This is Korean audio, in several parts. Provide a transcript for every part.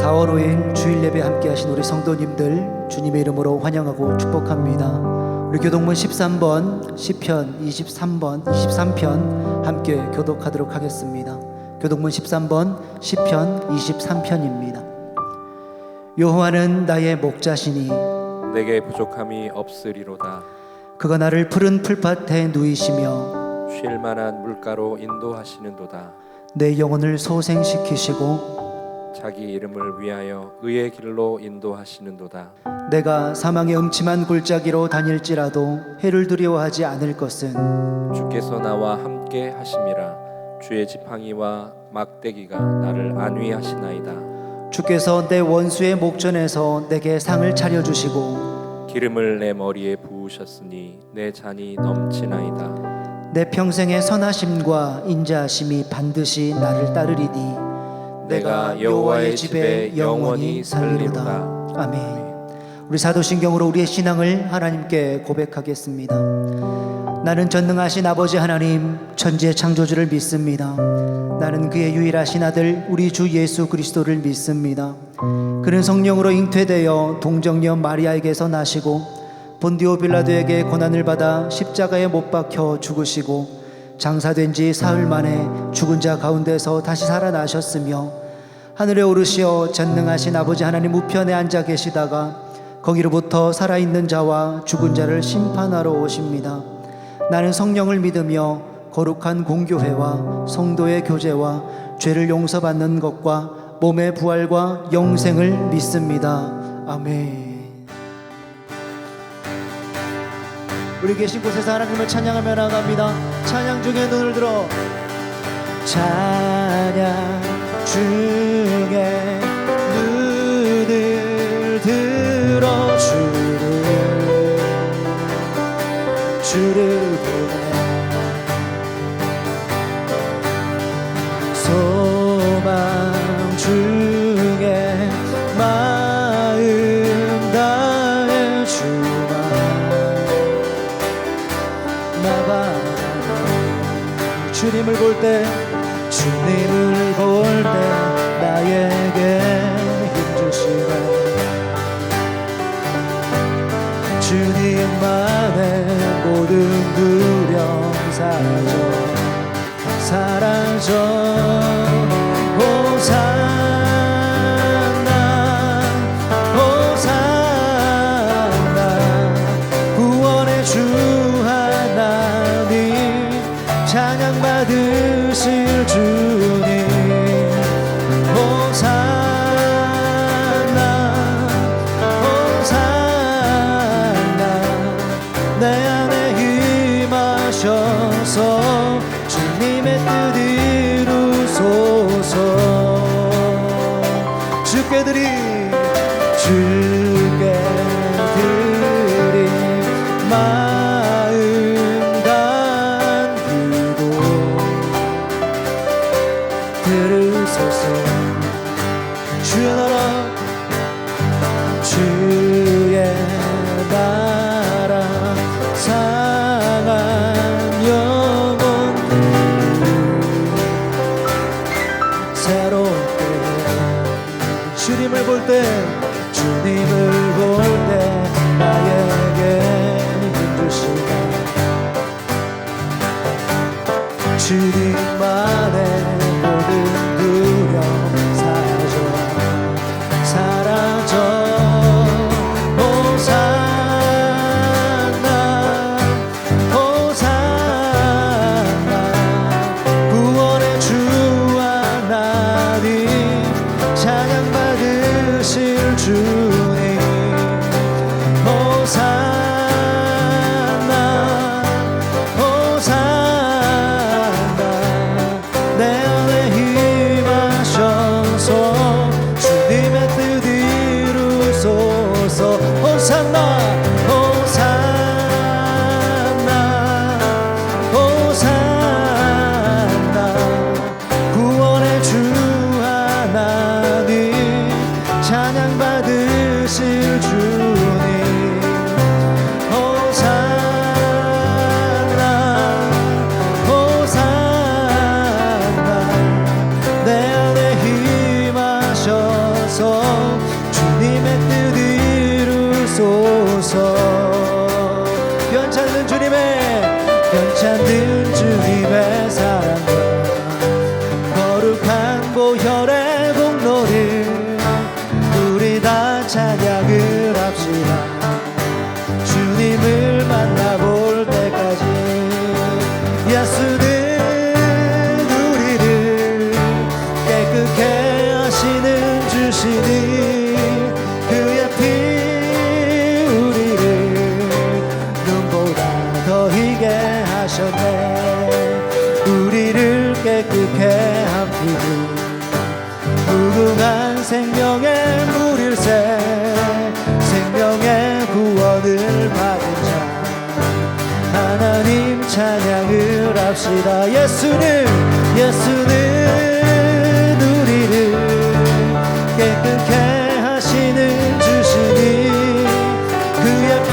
4월 5일 주일 예배 함께 하신 우리 성도님들 주님의 이름으로 환영하고 축복합니다. 우리 교독문 13번 시편 23편 함께 교독하도록 하겠습니다. 교독문 13번 시편 23편입니다. 여호와는 나의 목자시니 내게 부족함이 없으리로다. 그가 나를 푸른 풀밭에 누이시며 쉴 만한 물가로 인도하시는도다. 내 영혼을 소생시키시고 자기 이름을 위하여 의의 길로 인도하시는도다. 내가 사망의 음침한 골짜기로 다닐지라도 해를 두려워하지 않을 것은 주께서 나와 함께 하심이라. 주의 지팡이와 막대기가 나를 안위하시나이다. 주께서 내 원수의 목전에서 내게 상을 차려주시고 기름을 내 머리에 부으셨으니 내 잔이 넘치나이다. 내 평생의 선하심과 인자하심이 반드시 나를 따르리니 내가 여호와의 집에 영원히 살리로다. 아멘. 우리 사도신경으로 우리의 신앙을 하나님께 고백하겠습니다. 나는 전능하신 아버지 하나님 천지의 창조주를 믿습니다. 나는 그의 유일하신 아들 우리 주 예수 그리스도를 믿습니다. 그는 성령으로 잉태되어 동정녀 마리아에게서 나시고 본디오 빌라도에게 고난을 받아 십자가에 못 박혀 죽으시고 장사된 지 사흘 만에 죽은 자 가운데서 다시 살아나셨으며 하늘에 오르시어 전능하신 아버지 하나님 우편에 앉아 계시다가 거기로부터 살아있는 자와 죽은 자를 심판하러 오십니다. 나는 성령을 믿으며 거룩한 공교회와 성도의 교제와 죄를 용서받는 것과 몸의 부활과 영생을 믿습니다. 아멘. 우리 계신 곳에서 하나님을 찬양하며 나갑니다. 찬양 중에 눈을 들어 찬양 중에 눈을 들어 주를 보내 소망 중에 마음 다해 주님을 볼 때 나에게 힘주시네. 주님만의 모든 두려움 사라져 호산나 구원의 주 하나님 찬양 받으실 주님 호산나 내 안에 임하셔서 주님의 뜻 이루소서. 주께 드린 마음 담기고 들으소서. 주의 나라 상한 영혼 새롭게 주님을 볼 때 나에게 힘주시네. 주님만의 모든 두려움 사라져 호산나 구원의 주 하나님 찬양 받으실 주님 호산나 내 안에 깨끗해 한 피로 무궁한 생명의 물일새 생명의 구원을 받은 자 하나님 찬양을 합시다. 예수는 우리를 깨끗해 하시는 주시니 그의 피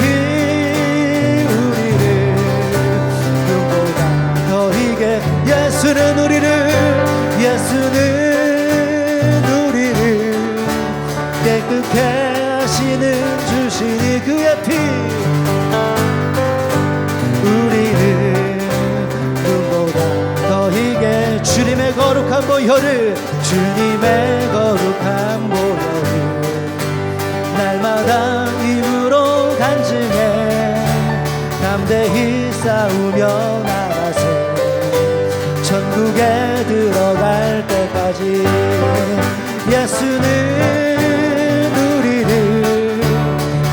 우리를 눈보다 더 희게 예수는 우리를 깨끗해 하시는 주시니 그의 피 우리를 눈보다 더 희게 주님의 거룩한 보혈을 날마다 입으로 간증해 담대히 싸우며 나가세 천국에 들어갈 때까지 예수는 우리를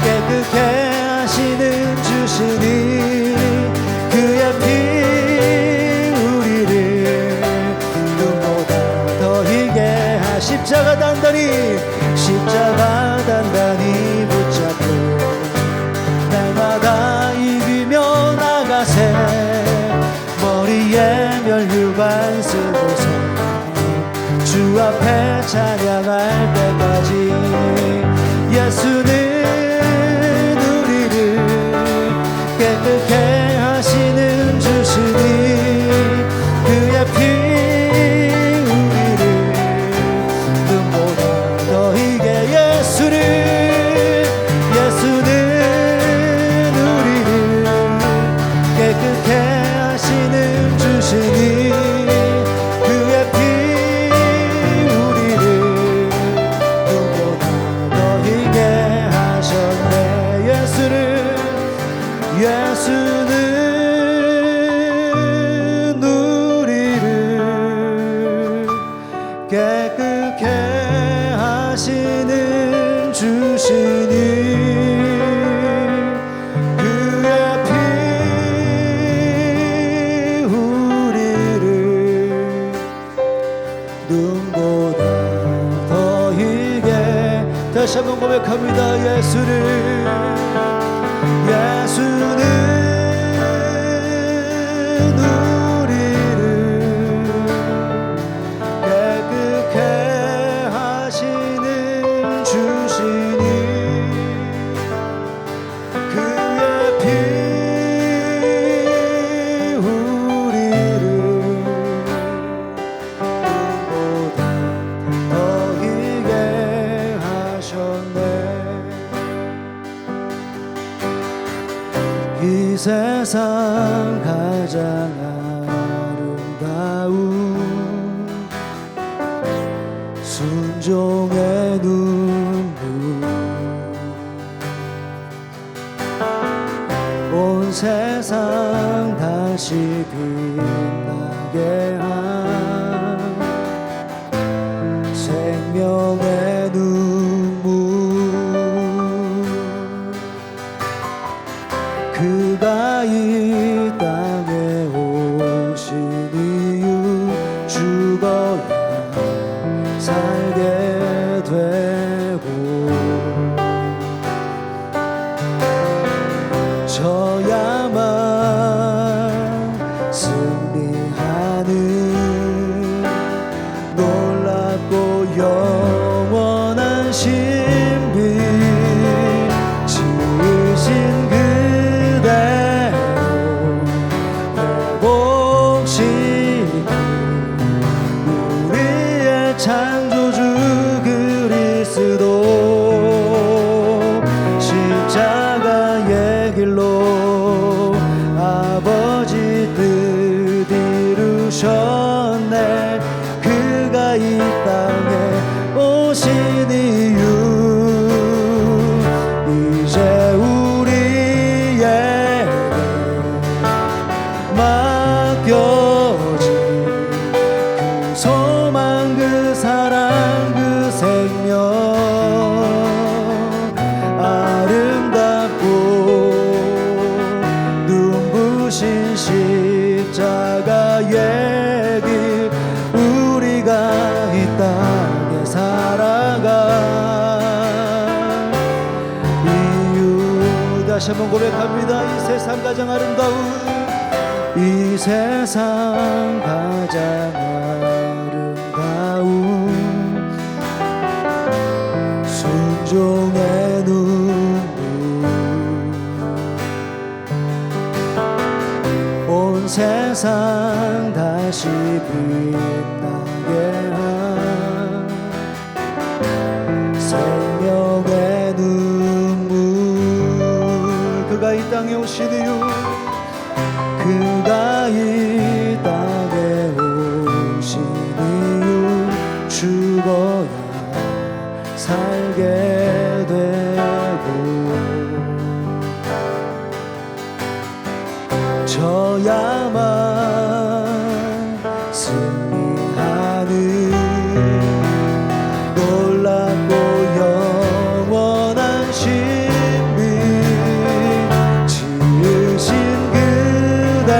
깨끗해 하시는 주시니 그의 피 우리를 눈보다 더 희게 십자가 단단히 붙잡고 날마다 이기며 나가세 머리에 면류관 쓰고서 주 앞에 찬양할 때까지 예수는 우리를 깨끗해 하시는 주시니 그의 피 우리를 눈보다 더 희게 예수는 우리를 깨끗해 하시는 주시니 깨끗해 하시는 주시니 그의 피 우리를 눈보다 더 희게 다시 한번 고백합니다. 예수는 이 세상 가장 아름다운 순종의 눈물 온 세상 다시 빛나게 한 생명의 눈물 그가 이 땅에 오신 이유 죽어야 살게 되고 져야만 승리하는 놀랍고 영원한 신비 지으신 창조주 그리스도 십자가의 길로 아버지 뜻 이루셨네 그가 이 땅에 오신 이유 이제 우리에게 맡겨진 그 소망 그 사랑 그 생명 아름답고 눈부신 십자가의 길 한번 고백합니다. 이 세상 가장 아름다운, 이 세상 가장 아름다운 순종의 눈물, 온 세상 다시 빛나게 한 생명의 눈물. 그가 이 땅에 오신 이유, 그가 이 땅에 오신 이유, 죽어야 살게 되고 져야만 승리하는 놀랍고 영원한 신비, 지으신 그대로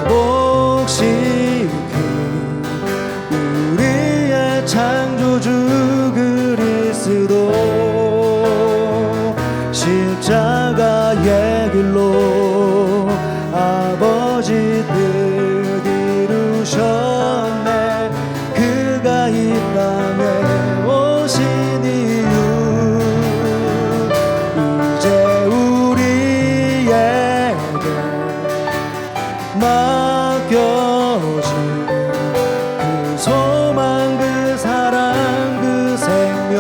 회복시킨 우리의 창조주 그리스도, 십자가의 길로 아버지 뜻 이루셨네. 그가 이 땅에 오신 이유, 이제 우리에게 맡겨진 그 소망, 그 사랑, 그 생명,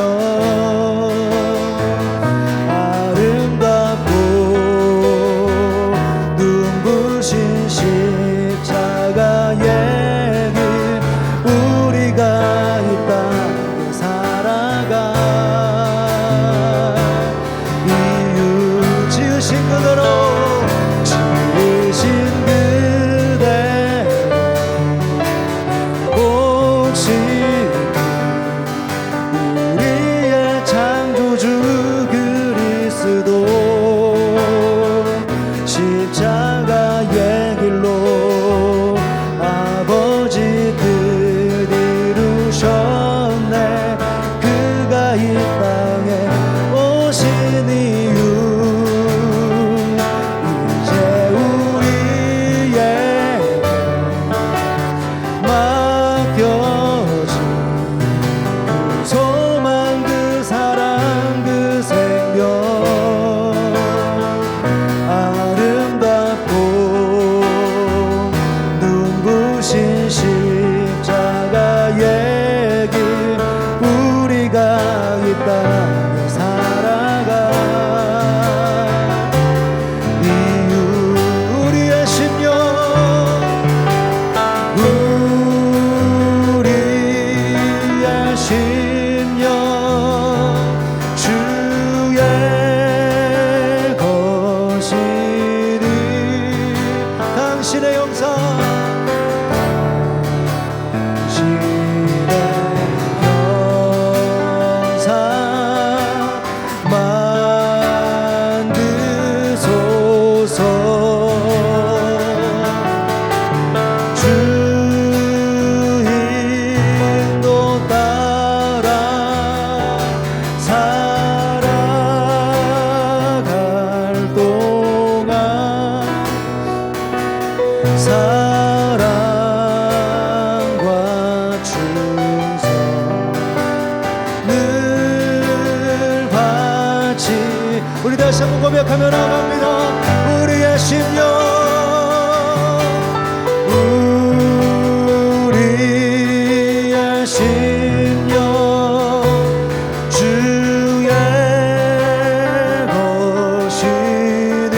아름답고 눈부신 십자가의 길, 우리가 이 땅에 살아가 이유, 지으신 그대로, 지으신 그대로 복시kin 우리의 창조주 그리스도, 십자가의 길로 아버지 뜻 이루셨네. 그가 이 땅에 오신 이유, 이제 우리에게 맡겨진 그 소망, 그 사랑, 그 생명, 아름답고 눈부신 십자가의 길, 우리가 이 땅에 살아가 이유, 우리의 심령, 우리의 심령 주의 것이니, 당신의 영상, 당신의 영상 만드소서. 주 인도 따라 살아갈 동안 사랑과 충성 늘 바치. 우리 다시 한번 고백하며 나갑니다. 우리의 심령, 우리의 심령 주의 것이니,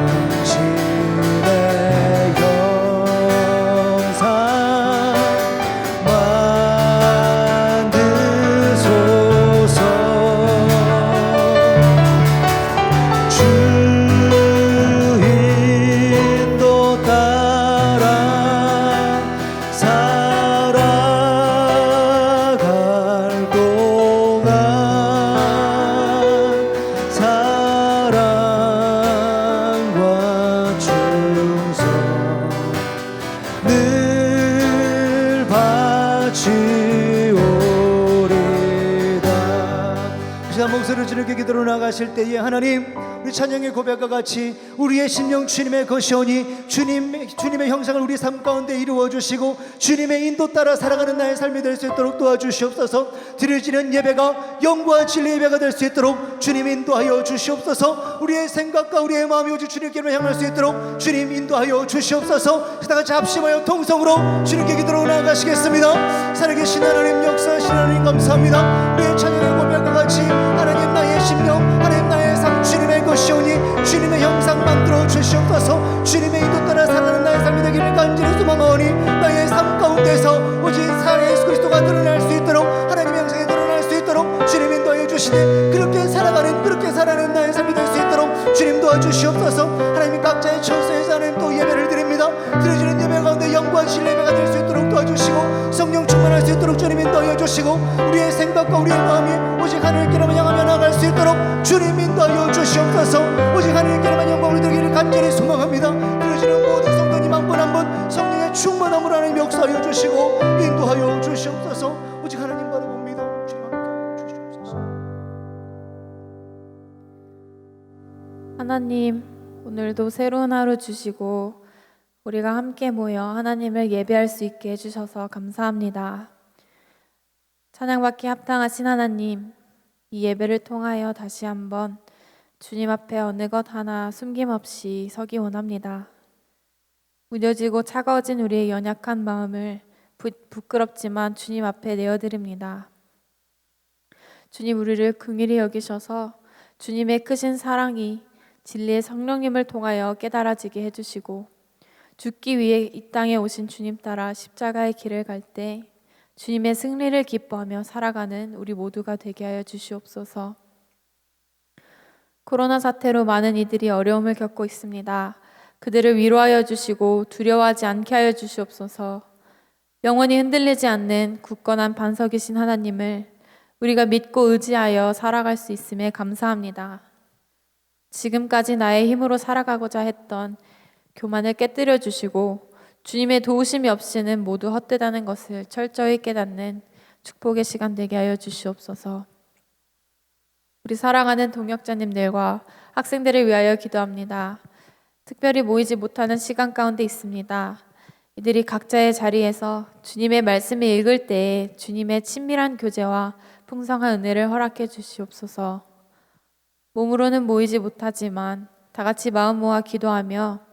당신의 영상 만드소서. 한 목소리로 주님께 기도로 나가실 때에 하나님, 우리 찬양의 고백과 같이 우리의 심령 주님의 것이오니 주님의 형상을 우리 삶 가운데 이루어 주시고 주님의 인도 따라 살아가는 나의 삶이 될 수 있도록 도와주시옵소서. 드려지는 예배가 영과 진리 예배가 될 수 있도록 주님 인도하여 주시옵소서. 우리의 생각과 우리의 마음이 오직 주님께로 향할 수 있도록 주님 인도하여 주시옵소서. 다 같이 합심하여 통성으로 주님께 기도로 나가시겠습니다. 살아계신 하나님, 역사하신 하나님 감사합니다. 우리의 찬양의 고백과 같이 하나님, 나의 심령, 하나님 나의 삶 주님의 것이오니 주님의 형상 만들어 주시옵소서. 주님의 인도 따라 살아가는 나의 삶이 되기를 간절히 소망하오니 나의 삶 가운데서 오직 살아 예수 그리스도가 드러날 수 있도록, 하나님의 형상이 드러날 수 있도록 주님 인도해 주시되 그렇게 살아가는 나의 삶이 될 수 있도록 주님 도와주시옵소서. 하나님, 각자의 처소에서 하나님 또 예배를 드립니다. 드려지는 예배 가운데 영과 진리 예배가 될 수 있도록 도와주시고 성령 충만할 수 있도록 주님 인도하여 주시고 우리의 생각과 우리의 마음이 오직 하나님께로만 향하며 나아갈 수 있도록 주님 인도하여 주시옵소서. 오직 하나님께로만 영광을 드리기를 간절히 소망합니다. 드려지는 모든 성도님 한 분 한 분 성령의 충만함으로 하나님 역사하여 주시고 인도하여 주시옵소서. 오직 하나님 바라봅니다. 주님 함께 주시옵소서. 하나님, 오늘도 새로운 하루 주시고 우리가 함께 모여 하나님을 예배할 수 있게 해주셔서 감사합니다. 찬양받기 합당하신 하나님, 이 예배를 통하여 다시 한번 주님 앞에 어느 것 하나 숨김없이 서기 원합니다. 무뎌지고 차가워진 우리의 연약한 마음을 부끄럽지만 주님 앞에 내어드립니다. 주님, 우리를 긍휼히 여기셔서 주님의 크신 사랑이 진리의 성령님을 통하여 깨달아지게 해주시고 죽기 위해 이 땅에 오신 주님 따라 십자가의 길을 갈 때 주님의 승리를 기뻐하며 살아가는 우리 모두가 되게 하여 주시옵소서. 코로나 사태로 많은 이들이 어려움을 겪고 있습니다. 그들을 위로하여 주시고 두려워하지 않게 하여 주시옵소서. 영원히 흔들리지 않는 굳건한 반석이신 하나님을 우리가 믿고 의지하여 살아갈 수 있음에 감사합니다. 지금까지 나의 힘으로 살아가고자 했던 교만을 깨뜨려 주시고 주님의 도우심이 없이는 모두 헛되다는 것을 철저히 깨닫는 축복의 시간 되게 하여 주시옵소서. 우리 사랑하는 동역자님들과 학생들을 위하여 기도합니다. 특별히 모이지 못하는 시간 가운데 있습니다. 이들이 각자의 자리에서 주님의 말씀을 읽을 때에 주님의 친밀한 교제와 풍성한 은혜를 허락해 주시옵소서. 몸으로는 모이지 못하지만 다 같이 마음 모아 기도하며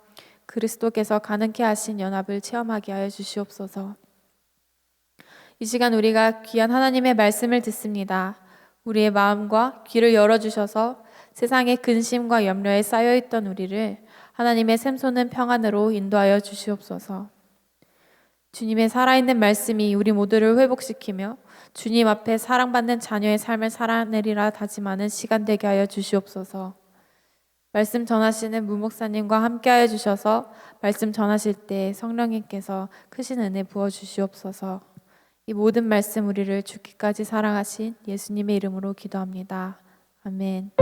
그리스도께서 가능케 하신 연합을 체험하게 하여 주시옵소서. 이 시간 우리가 귀한 하나님의 말씀을 듣습니다. 우리의 마음과 귀를 열어주셔서 세상의 근심과 염려에 쌓여있던 우리를 하나님의 샘솟는 평안으로 인도하여 주시옵소서. 주님의 살아있는 말씀이 우리 모두를 회복시키며 주님 앞에 사랑받는 자녀의 삶을 살아내리라 다짐하는 시간 되게 하여 주시옵소서. 말씀 전하시는 무목사님과 함께하여 주셔서 말씀 전하실 때 성령님께서 크신 은혜 부어주시옵소서. 이 모든 말씀 우리를 죽기까지 사랑하신 예수님의 이름으로 기도합니다. 아멘.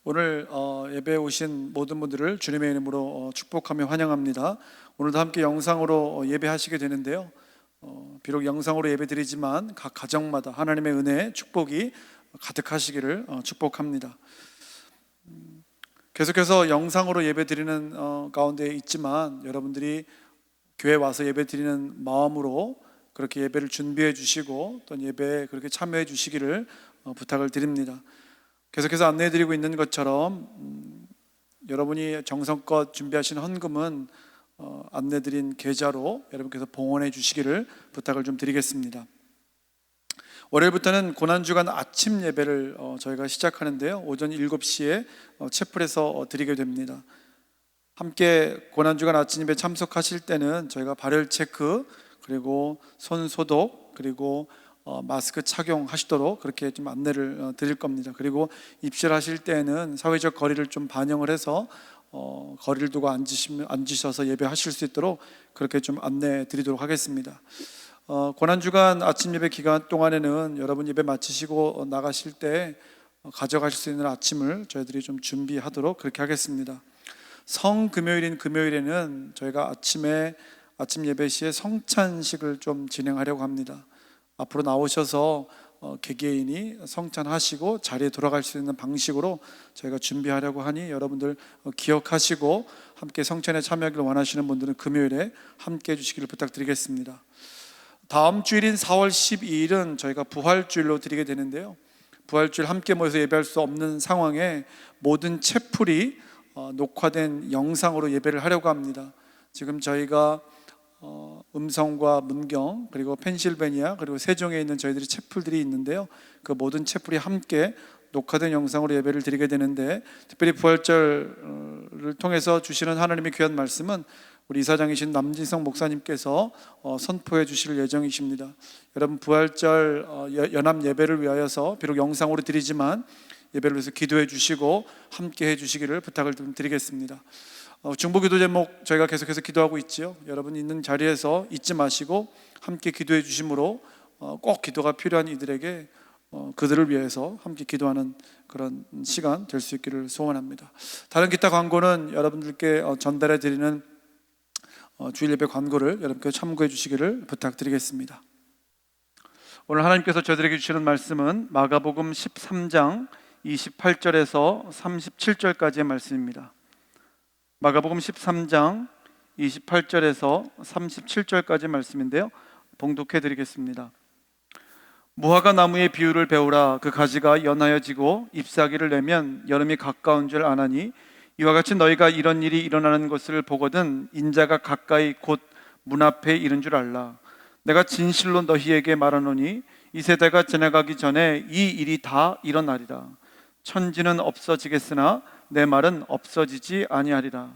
오늘 예배에 오신 모든 분들을 주님의 이름으로 축복하며 환영합니다. 오늘도 함께 영상으로 예배하시게 되는데요. 비록 영상으로 예배드리지만 각 가정마다 하나님의 은혜, 축복이 가득하시기를 축복합니다. 계속해서 영상으로 예배드리는 가운데 있지만 여러분들이 교회 와서 예배드리는 마음으로 그렇게 예배를 준비해 주시고 또 예배에 그렇게 참여해 주시기를 부탁을 드립니다. 계속해서 안내해드리고 있는 것처럼 여러분이 정성껏 준비하신 헌금은 안내드린 계좌로 여러분께서 봉헌해 주시기를 부탁을 좀 드리겠습니다. 월요일부터는 고난주간 아침 예배를 저희가 시작하는데요. 오전 7시에 채플에서 드리게 됩니다. 함께 고난주간 아침 예배 참석하실 때는 저희가 발열 체크 그리고 손 소독 그리고 마스크 착용하시도록 그렇게 좀 안내를 드릴 겁니다. 그리고 입실하실 때는 사회적 거리를 좀 반영을 해서 거리를 두고 앉으셔서 예배하실 수 있도록 그렇게 좀 안내 드리도록 하겠습니다. 고난주간 아침 예배 기간 동안에는 여러분 예배 마치시고 나가실 때 가져가실 수 있는 아침을 저희들이 좀 준비하도록 그렇게 하겠습니다. 성금요일인 금요일에는 저희가 아침 예배 시에 성찬식을 좀 진행하려고 합니다. 앞으로 나오셔서 개개인이 성찬하시고 자리에 돌아갈 수 있는 방식으로 저희가 준비하려고 하니 여러분들 기억하시고 함께 성찬에 참여하기를 원하시는 분들은 금요일에 함께 해주시기를 부탁드리겠습니다. 다음 주일인 4월 12일은 저희가 부활주일로 드리게 되는데요, 부활주일 함께 모여서 예배할 수 없는 상황에 모든 채플이 녹화된 영상으로 예배를 하려고 합니다. 지금 저희가 음성과 문경 그리고 펜실베니아 그리고 세종에 있는 저희들이 채플들이 있는데요, 그 모든 채플이 함께 녹화된 영상으로 예배를 드리게 되는데, 특별히 부활절을 통해서 주시는 하나님의 귀한 말씀은 우리 이사장이신 남진성 목사님께서 선포해 주실 예정이십니다. 여러분, 부활절 연합 예배를 위하여서 비록 영상으로 드리지만 예배를 위해서 기도해 주시고 함께 해 주시기를 부탁을 드리겠습니다. 중보기도 제목 저희가 계속해서 기도하고 있지요. 여러분 있는 자리에서 잊지 마시고 함께 기도해 주심으로 꼭 기도가 필요한 이들에게 그들을 위해서 함께 기도하는 그런 시간 될 수 있기를 소원합니다. 다른 기타 광고는 여러분들께 전달해 드리는 주일 예배 광고를 여러분께 참고해 주시기를 부탁드리겠습니다. 오늘 하나님께서 저희들에게 주시는 말씀은 마가복음 13장 28절에서 37절까지의 말씀입니다. 마가복음 13장 28절에서 37절까지 말씀인데요, 봉독해 드리겠습니다. 무화과 나무의 비유를 배우라. 그 가지가 연하여지고 잎사귀를 내면 여름이 가까운 줄 아나니 이와 같이 너희가 이런 일이 일어나는 것을 보거든 인자가 가까이 곧 문 앞에 이른 줄 알라. 내가 진실로 너희에게 말하노니 이 세대가 지나가기 전에 이 일이 다 일어나리라. 천지는 없어지겠으나 내 말은 없어지지 아니하리라.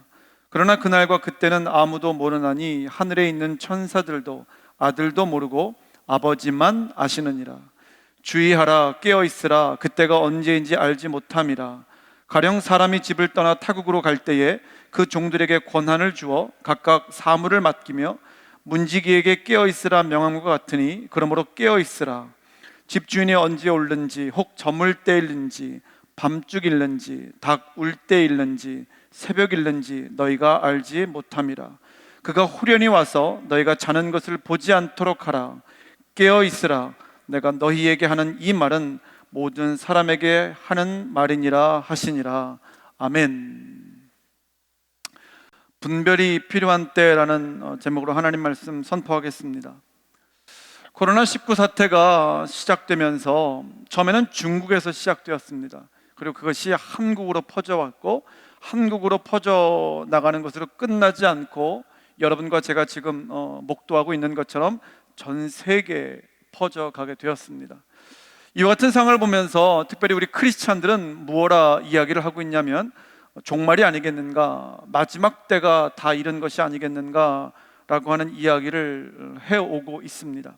그러나 그날과 그때는 아무도 모르나니 하늘에 있는 천사들도 아들도 모르고 아버지만 아시느니라. 주의하라, 깨어있으라. 그때가 언제인지 알지 못함이라. 가령 사람이 집을 떠나 타국으로 갈 때에 그 종들에게 권한을 주어 각각 사물을 맡기며 문지기에게 깨어있으라 명한 것 같으니 그러므로 깨어있으라. 집주인이 언제 올는지 혹 저물 때일는지 밤중일는지 닭 울 때일는지 새벽일는지 너희가 알지 못함이라. 그가 후련히 와서 너희가 자는 것을 보지 않도록 하라. 깨어있으라. 내가 너희에게 하는 이 말은 모든 사람에게 하는 말이니라 하시니라. 아멘. 분별이 필요한 때라는 제목으로 하나님 말씀 선포하겠습니다. 코로나19 사태가 시작되면서 처음에는 중국에서 시작되었습니다. 그리고 그것이 한국으로 퍼져왔고 한국으로 퍼져나가는 것으로 끝나지 않고 여러분과 제가 지금 목도하고 있는 것처럼 전 세계에 퍼져가게 되었습니다. 이와 같은 상황을 보면서 특별히 우리 크리스찬들은 무엇라 이야기를 하고 있냐면 종말이 아니겠는가, 마지막 때가 다 이른 것이 아니겠는가 라고 하는 이야기를 해오고 있습니다.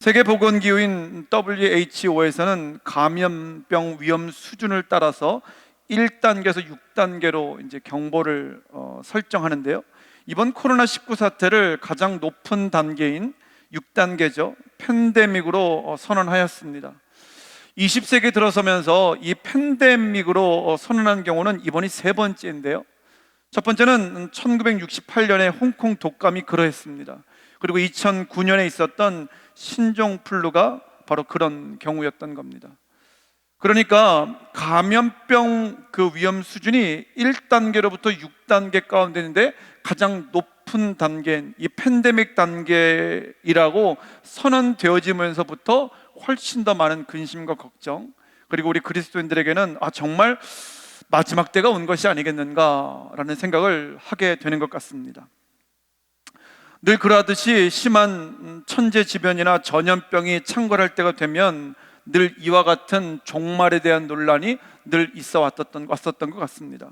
세계보건기구인 WHO에서는 감염병 위험 수준을 따라서 1단계에서 6단계로 이제 경보를 설정하는데요, 이번 코로나19 사태를 가장 높은 단계인 6단계죠, 팬데믹으로 선언하였습니다. 20세기 들어서면서 이 팬데믹으로 선언한 경우는 이번이 세 번째인데요, 첫 번째는 1968년에 홍콩 독감이 그러했습니다. 그리고 2009년에 있었던 신종플루가 바로 그런 경우였던 겁니다. 그러니까 감염병 그 위험 수준이 1단계로부터 6단계 가운데 있는데 가장 높은 단계인 이 팬데믹 단계이라고 선언되어지면서부터 훨씬 더 많은 근심과 걱정, 그리고 우리 그리스도인들에게는 정말 마지막 때가 온 것이 아니겠는가라는 생각을 하게 되는 것 같습니다. 늘 그러하듯이 심한 천재지변이나 전염병이 창궐할 때가 되면 늘 이와 같은 종말에 대한 논란이 늘 왔었던 것 같습니다.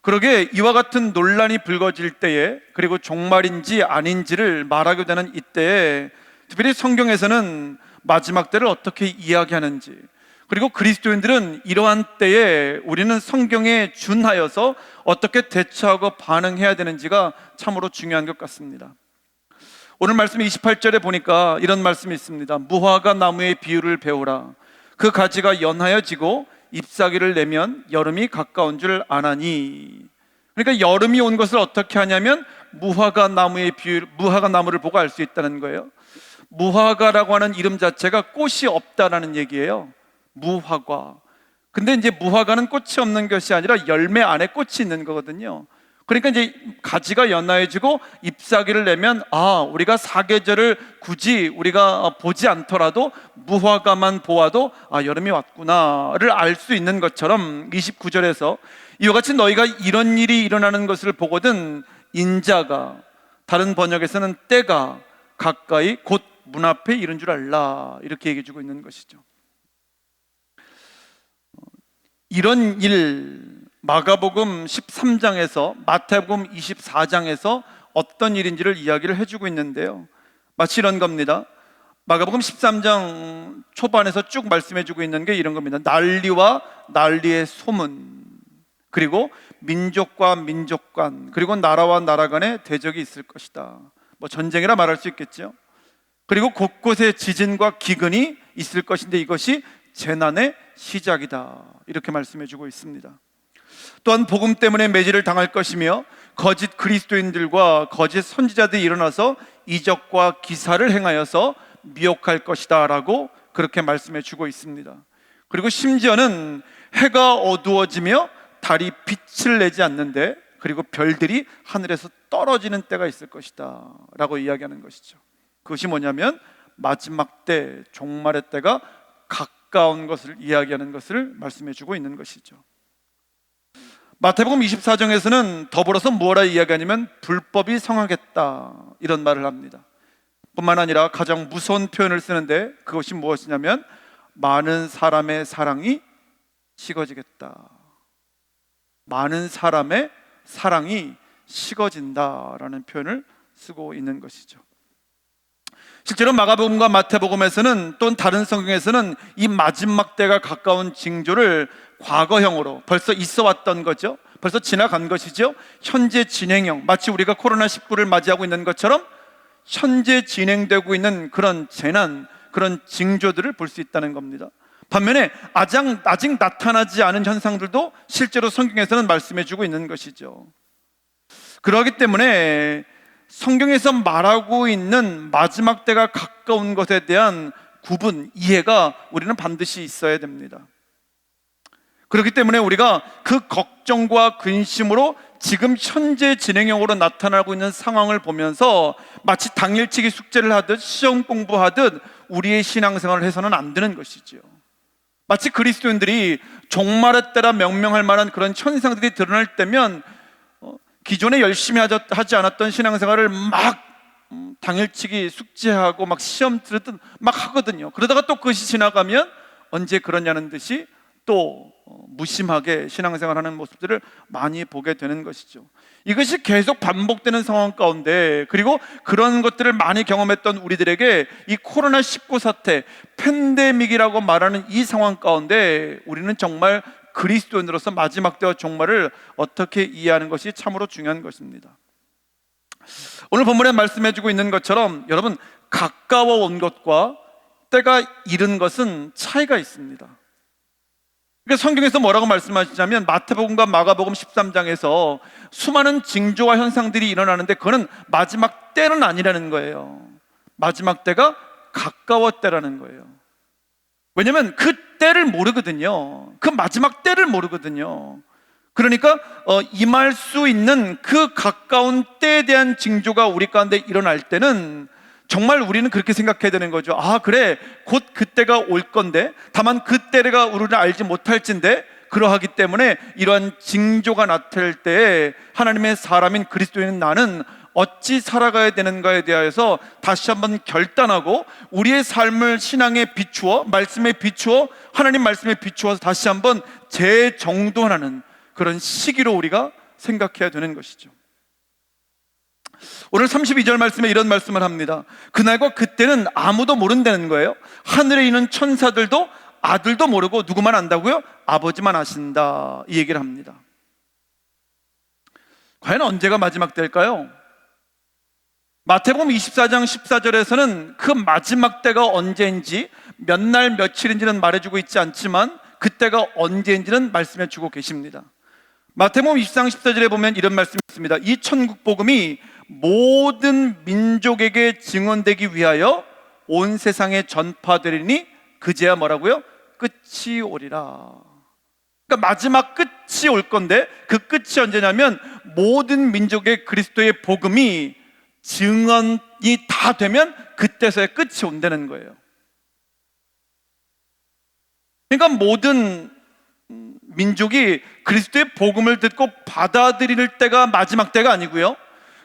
그러게 이와 같은 논란이 불거질 때에, 그리고 종말인지 아닌지를 말하게 되는 이때에 특별히 성경에서는 마지막 때를 어떻게 이야기하는지, 그리고 그리스도인들은 이러한 때에 우리는 성경에 준하여서 어떻게 대처하고 반응해야 되는지가 참으로 중요한 것 같습니다. 오늘 말씀 28절에 보니까 이런 말씀이 있습니다. 무화과 나무의 비유를 배우라. 그 가지가 연하여지고 잎사귀를 내면 여름이 가까운 줄 아나니. 그러니까 여름이 온 것을 어떻게 하냐면 무화과 나무를 보고 알 수 있다는 거예요. 무화과라고 하는 이름 자체가 꽃이 없다라는 얘기예요. 무화과. 근데 이제 무화과는 꽃이 없는 것이 아니라 열매 안에 꽃이 있는 거거든요. 그러니까 이제 가지가 연화해지고 잎사귀를 내면 우리가 사계절을 굳이 우리가 보지 않더라도 무화과만 보아도 여름이 왔구나를 알 수 있는 것처럼 29절에서 이와 같이 너희가 이런 일이 일어나는 것을 보거든 인자가, 다른 번역에서는 때가 가까이 곧 문 앞에 이른 줄 알라, 이렇게 얘기해 주고 있는 것이죠. 이런 일, 마가복음 13장에서 마태복음 24장에서 어떤 일인지를 이야기를 해주고 있는데요, 마치 이런 겁니다. 마가복음 13장 초반에서 쭉 말씀해주고 있는 게 이런 겁니다. 난리와 난리의 소문, 그리고 민족과 민족 간, 그리고 나라와 나라 간의 대적이 있을 것이다. 전쟁이라 말할 수 있겠죠. 그리고 곳곳에 지진과 기근이 있을 것인데 이것이 재난의 시작이다, 이렇게 말씀해주고 있습니다. 또한 복음 때문에 매질을 당할 것이며 거짓 그리스도인들과 거짓 선지자들이 일어나서 이적과 기사를 행하여서 미혹할 것이다 라고 그렇게 말씀해 주고 있습니다. 그리고 심지어는 해가 어두워지며 달이 빛을 내지 않는데, 그리고 별들이 하늘에서 떨어지는 때가 있을 것이다 라고 이야기하는 것이죠. 그것이 뭐냐면 마지막 때, 종말의 때가 가까운 것을 이야기하는 것을 말씀해 주고 있는 것이죠. 마태복음 24장에서는 더불어서 무엇라 이야기하냐면 불법이 성하겠다, 이런 말을 합니다. 뿐만 아니라 가장 무서운 표현을 쓰는데 그것이 무엇이냐면 많은 사람의 사랑이 식어지겠다. 많은 사람의 사랑이 식어진다라는 표현을 쓰고 있는 것이죠. 실제로 마가복음과 마태복음에서는, 또는 다른 성경에서는 이 마지막 때가 가까운 징조를 과거형으로 벌써 있어 왔던 거죠. 벌써 지나간 것이죠. 현재 진행형, 마치 우리가 코로나19를 맞이하고 있는 것처럼 현재 진행되고 있는 그런 재난, 그런 징조들을 볼 수 있다는 겁니다. 반면에 아직 나타나지 않은 현상들도 실제로 성경에서는 말씀해 주고 있는 것이죠. 그렇기 때문에 성경에서 말하고 있는 마지막 때가 가까운 것에 대한 구분, 이해가 우리는 반드시 있어야 됩니다. 그렇기 때문에 우리가 그 걱정과 근심으로 지금 현재 진행형으로 나타나고 있는 상황을 보면서 마치 당일치기 숙제를 하듯 시험 공부하듯 우리의 신앙생활을 해서는 안 되는 것이죠. 마치 그리스도인들이 종말의 때라 명명할 만한 그런 현상들이 드러날 때면 기존에 열심히 하지 않았던 신앙생활을 막 당일치기 숙제하고 막 시험 들듯 막 하거든요. 그러다가 또 그것이 지나가면 언제 그러냐는 듯이 또 무심하게 신앙생활하는 모습들을 많이 보게 되는 것이죠. 이것이 계속 반복되는 상황 가운데, 그리고 그런 것들을 많이 경험했던 우리들에게 이 코로나19 사태, 팬데믹이라고 말하는 이 상황 가운데 우리는 정말 그리스도인으로서 마지막 때와 종말을 어떻게 이해하는 것이 참으로 중요한 것입니다. 오늘 본문에 말씀해주고 있는 것처럼 여러분, 가까워 온 것과 때가 이른 것은 차이가 있습니다. 그러니까 성경에서 뭐라고 말씀하시냐면 마태복음과 마가복음 13장에서 수많은 징조와 현상들이 일어나는데 그거는 마지막 때는 아니라는 거예요. 마지막 때가 가까웠다라는 거예요. 왜냐하면 그 때를 모르거든요. 그 마지막 때를 모르거든요. 그러니까 임할 수 있는 그 가까운 때에 대한 징조가 우리 가운데 일어날 때는 정말 우리는 그렇게 생각해야 되는 거죠. 그래, 곧 그때가 올 건데, 다만 그때가 우리를 알지 못할진데, 그러하기 때문에 이러한 징조가 나타날 때에 하나님의 사람인 그리스도인 나는 어찌 살아가야 되는가에 대하여서 다시 한번 결단하고 우리의 삶을 신앙에 비추어, 말씀에 비추어, 하나님 말씀에 비추어서 다시 한번 재정돈하는 그런 시기로 우리가 생각해야 되는 것이죠. 오늘 32절 말씀에 이런 말씀을 합니다. 그날과 그때는 아무도 모른다는 거예요. 하늘에 있는 천사들도 아들도 모르고 누구만 안다고요? 아버지만 아신다, 이 얘기를 합니다. 과연 언제가 마지막 때일까요? 마태복음 24장 14절에서는 그 마지막 때가 언제인지 몇 날 며칠인지는 말해주고 있지 않지만 그때가 언제인지는 말씀해주고 계십니다. 마태복음 24장 14절에 보면 이런 말씀이 있습니다. 이 천국 복음이 모든 민족에게 증언되기 위하여 온 세상에 전파되리니 그제야 뭐라고요? 끝이 오리라. 그러니까 마지막 끝이 올 건데 그 끝이 언제냐면 모든 민족의 그리스도의 복음이 증언이 다 되면 그때서야 끝이 온다는 거예요. 그러니까 모든 민족이 그리스도의 복음을 듣고 받아들일 때가 마지막 때가 아니고요,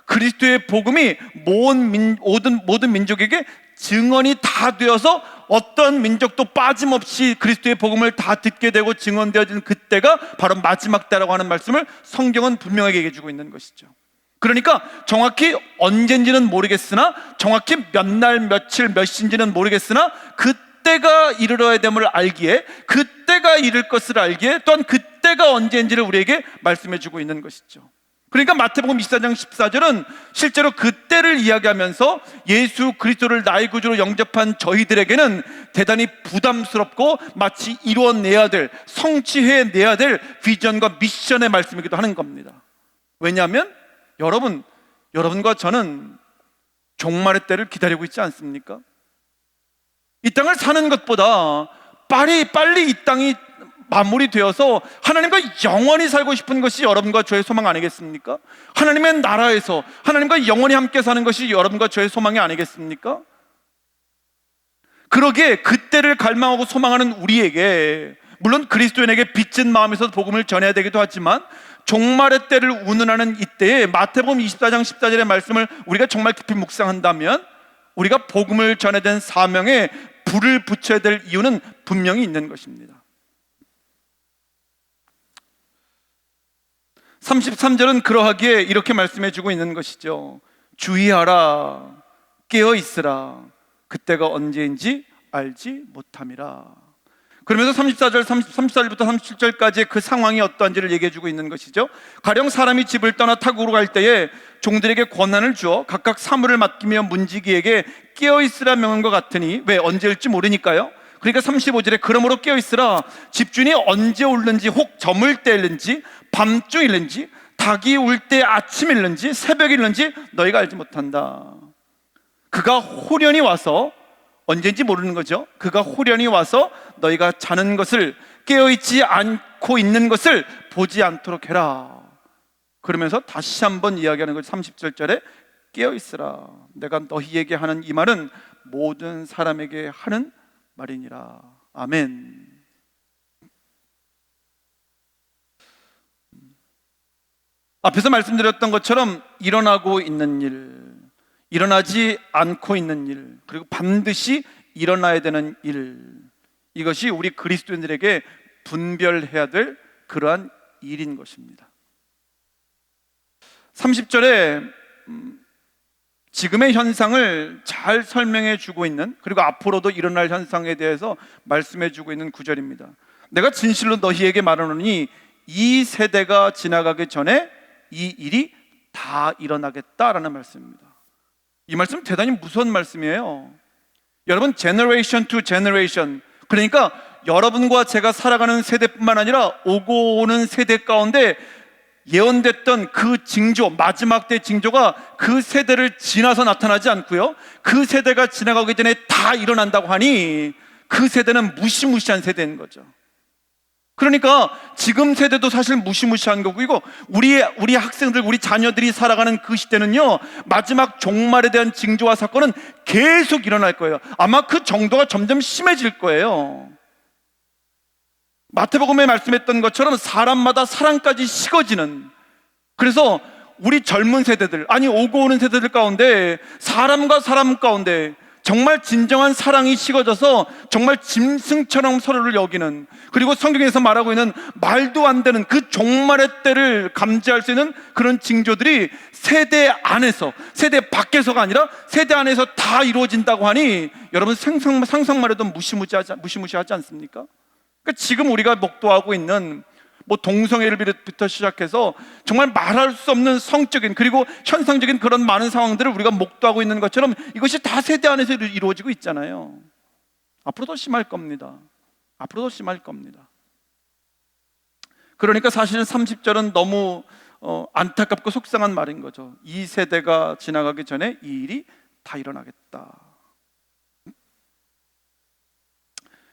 그리스도의 복음이 모든 민족에게 증언이 다 되어서 어떤 민족도 빠짐없이 그리스도의 복음을 다 듣게 되고 증언되어지는 그때가 바로 마지막 때라고 하는 말씀을 성경은 분명하게 얘기해 주고 있는 것이죠. 그러니까 정확히 언젠지는 모르겠으나, 정확히 몇 날 며칠 몇 시인지는 모르겠으나 그때가 이르러야 됨을 알기에, 그때가 이를 것을 알기에, 또한 그때가 언제인지를 우리에게 말씀해 주고 있는 것이죠. 그러니까 마태복음 24장 14절은 실제로 그때를 이야기하면서 예수 그리스도를 나의 구주로 영접한 저희들에게는 대단히 부담스럽고 마치 이루어내야 될, 성취해내야 될 비전과 미션의 말씀이기도 하는 겁니다. 왜냐하면 여러분과 저는 종말의 때를 기다리고 있지 않습니까? 이 땅을 사는 것보다 빨리 이 땅이 마무리되어서 하나님과 영원히 살고 싶은 것이 여러분과 저의 소망 아니겠습니까? 하나님의 나라에서 하나님과 영원히 함께 사는 것이 여러분과 저의 소망이 아니겠습니까? 그러기에 그때를 갈망하고 소망하는 우리에게, 물론 그리스도인에게 빚진 마음에서 복음을 전해야 되기도 하지만 종말의 때를 운운하는 이때에 마태복음 24장 14절의 말씀을 우리가 정말 깊이 묵상한다면 우리가 복음을 전해야 되는 사명에 불을 붙여야 될 이유는 분명히 있는 것입니다. 33절은 그러하기에 이렇게 말씀해 주고 있는 것이죠. 주의하라, 깨어 있으라, 그때가 언제인지 알지 못함이라. 그러면서 34절부터 37절까지 그 상황이 어떠한지를 얘기해 주고 있는 것이죠. 가령 사람이 집을 떠나 타국으로 갈 때에 종들에게 권한을 주어 각각 사물을 맡기며 문지기에게 깨어 있으라 명한 것 같으니, 왜? 언제일지 모르니까요. 그러니까 35절에 그러므로 깨어 있으라, 집주인이 언제 올는지, 혹 저물 때일는지 밤중일는지 닭이 울 때 아침일는지 새벽일는지 너희가 알지 못한다. 그가 호련히 와서, 언제인지 모르는 거죠. 그가 호련히 와서 너희가 자는 것을, 깨어있지 않고 있는 것을 보지 않도록 해라. 그러면서 다시 한번 이야기하는 거죠. 37절에 깨어있으라, 내가 너희에게 하는 이 말은 모든 사람에게 하는 말이니라. 아멘. 앞에서 말씀드렸던 것처럼 일어나고 있는 일, 일어나지 않고 있는 일, 그리고 반드시 일어나야 되는 일, 이것이 우리 그리스도인들에게 분별해야 될 그러한 일인 것입니다. 30절에 지금의 현상을 잘 설명해 주고 있는, 그리고 앞으로도 일어날 현상에 대해서 말씀해 주고 있는 구절입니다. 내가 진실로 너희에게 말하노니 이 세대가 지나가기 전에 이 일이 다 일어나겠다라는 말씀입니다. 이 말씀 대단히 무서운 말씀이에요. 여러분, 제너레이션 투 제너레이션, 그러니까 여러분과 제가 살아가는 세대뿐만 아니라 오고 오는 세대 가운데 예언됐던 그 징조, 마지막 때 징조가 그 세대를 지나서 나타나지 않고요, 그 세대가 지나가기 전에 다 일어난다고 하니 그 세대는 무시무시한 세대인 거죠. 그러니까 지금 세대도 사실 무시무시한 거고, 우리 학생들, 우리 자녀들이 살아가는 그 시대는요, 마지막 종말에 대한 징조와 사건은 계속 일어날 거예요. 아마 그 정도가 점점 심해질 거예요. 마태복음에 말씀했던 것처럼 사람마다 사랑까지 식어지는, 그래서 우리 젊은 세대들, 아니 오고 오는 세대들 가운데 사람과 사람 가운데 정말 진정한 사랑이 식어져서 정말 짐승처럼 서로를 여기는, 그리고 성경에서 말하고 있는 말도 안 되는 그 종말의 때를 감지할 수 있는 그런 징조들이 세대 안에서, 세대 밖에서가 아니라 세대 안에서 다 이루어진다고 하니 여러분 상상만 해도 무시무시하지 않습니까? 그러니까 지금 우리가 목도하고 있는 뭐 동성애를부터 시작해서 정말 말할 수 없는 성적인 그리고 현상적인 그런 많은 상황들을 우리가 목도하고 있는 것처럼 이것이 다 세대 안에서 이루어지고 있잖아요. 앞으로 더 심할 겁니다. 앞으로 더 심할 겁니다. 그러니까 사실은 30절은 너무 안타깝고 속상한 말인 거죠. 이 세대가 지나가기 전에 이 일이 다 일어나겠다.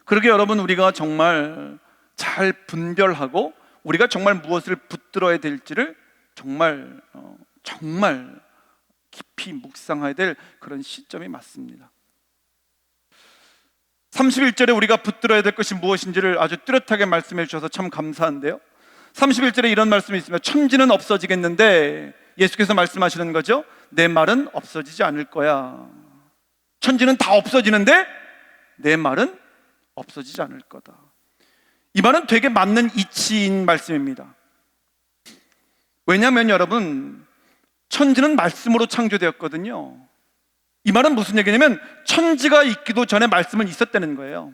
그러게 여러분, 우리가 정말 잘 분별하고 우리가 정말 무엇을 붙들어야 될지를 정말 깊이 묵상해야 될 그런 시점이 맞습니다. 31절에 우리가 붙들어야 될 것이 무엇인지를 아주 뚜렷하게 말씀해 주셔서 참 감사한데요. 31절에 이런 말씀이 있습니다. 천지는 없어지겠는데, 예수께서 말씀하시는 거죠. 내 말은 없어지지 않을 거야. 천지는 다 없어지는데 내 말은 없어지지 않을 거다. 이 말은 되게 맞는 이치인 말씀입니다. 왜냐하면 여러분, 천지는 말씀으로 창조되었거든요. 이 말은 무슨 얘기냐면 천지가 있기도 전에 말씀은 있었다는 거예요.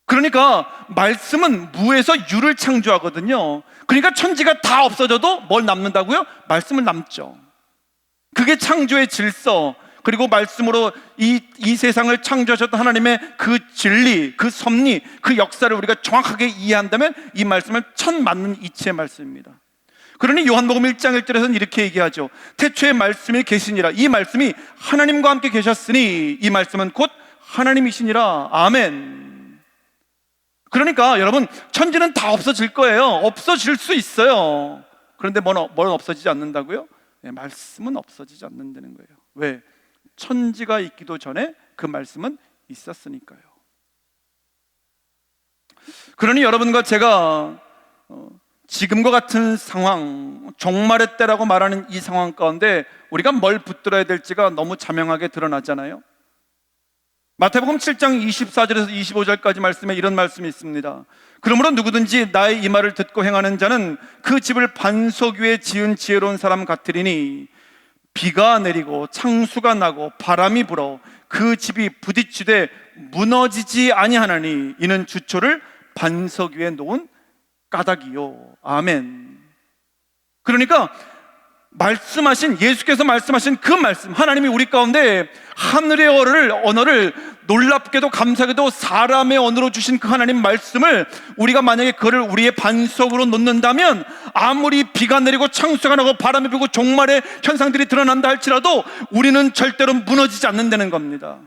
그러니까 말씀은 무에서 유를 창조하거든요. 그러니까 천지가 다 없어져도 뭘 남는다고요? 말씀을 남죠. 그게 창조의 질서, 그리고 말씀으로 이 세상을 창조하셨던 하나님의 그 진리, 그 섭리, 그 역사를 우리가 정확하게 이해한다면 이 말씀은 천 맞는 이치의 말씀입니다. 그러니 요한복음 1장 1절에서는 이렇게 얘기하죠. 태초에 말씀이 계시니라. 이 말씀이 하나님과 함께 계셨으니 이 말씀은 곧 하나님이시니라. 아멘. 그러니까 여러분, 천지는 다 없어질 거예요. 없어질 수 있어요. 그런데 뭐는 없어지지 않는다고요? 네, 말씀은 없어지지 않는다는 거예요. 왜? 천지가 있기도 전에 그 말씀은 있었으니까요. 그러니 여러분과 제가 지금과 같은 상황, 종말의 때라고 말하는 이 상황 가운데 우리가 뭘 붙들어야 될지가 너무 자명하게 드러나잖아요. 마태복음 7장 24절에서 25절까지 말씀에 이런 말씀이 있습니다. 그러므로 누구든지 나의 이 말을 듣고 행하는 자는 그 집을 반석 위에 지은 지혜로운 사람 같으리니 비가 내리고 창수가 나고 바람이 불어 그 집이 부딪히되 무너지지 아니하나니 이는 주초를 반석 위에 놓은 까닭이요. 아멘. 그러니까 말씀하신, 예수께서 말씀하신 그 말씀, 하나님이 우리 가운데 하늘의 언어를 놀랍게도 감사하게도 사람의 언어로 주신 그 하나님 말씀을 우리가 만약에 그를 우리의 반석으로 놓는다면 아무리 비가 내리고 창수가 나고 바람이 불고 종말의 현상들이 드러난다 할지라도 우리는 절대로 무너지지 않는다는 겁니다.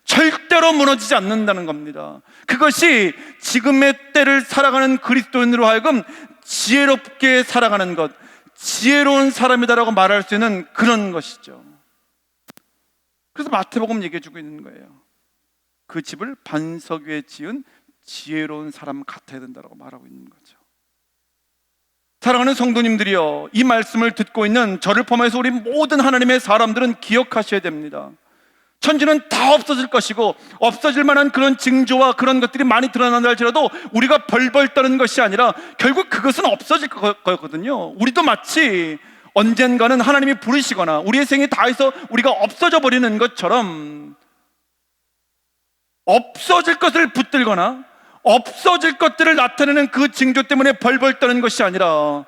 절대로 무너지지 않는다는 겁니다. 그것이 지금의 때를 살아가는 그리스도인으로 하여금 지혜롭게 살아가는 것, 지혜로운 사람이다라고 말할 수 있는 그런 것이죠. 그래서 마태복음 얘기해주고 있는 거예요. 그 집을 반석 위에 지은 지혜로운 사람 같아야 된다고 말하고 있는 거죠. 사랑하는 성도님들이여, 이 말씀을 듣고 있는 저를 포함해서 우리 모든 하나님의 사람들은 기억하셔야 됩니다. 천지는 다 없어질 것이고 없어질 만한 그런 징조와 그런 것들이 많이 드러난다 할지라도 우리가 벌벌 떠는 것이 아니라 결국 그것은 없어질 거거든요. 우리도 마치 언젠가는 하나님이 부르시거나 우리의 생이 다해서 우리가 없어져 버리는 것처럼 없어질 것을 붙들거나 없어질 것들을 나타내는 그 징조 때문에 벌벌 떠는 것이 아니라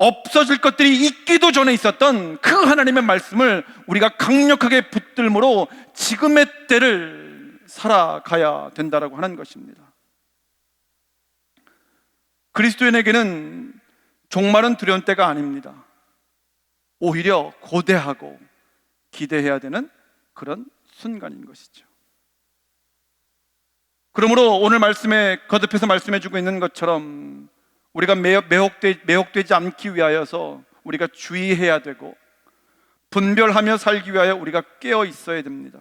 없어질 것들이 있기도 전에 있었던 그 하나님의 말씀을 우리가 강력하게 붙들므로 지금의 때를 살아가야 된다라고 하는 것입니다. 그리스도인에게는 종말은 두려운 때가 아닙니다. 오히려 고대하고 기대해야 되는 그런 순간인 것이죠. 그러므로 오늘 말씀에 거듭해서 말씀해주고 있는 것처럼 우리가 매혹되지 않기 위하여서 우리가 주의해야 되고 분별하며 살기 위하여 우리가 깨어 있어야 됩니다.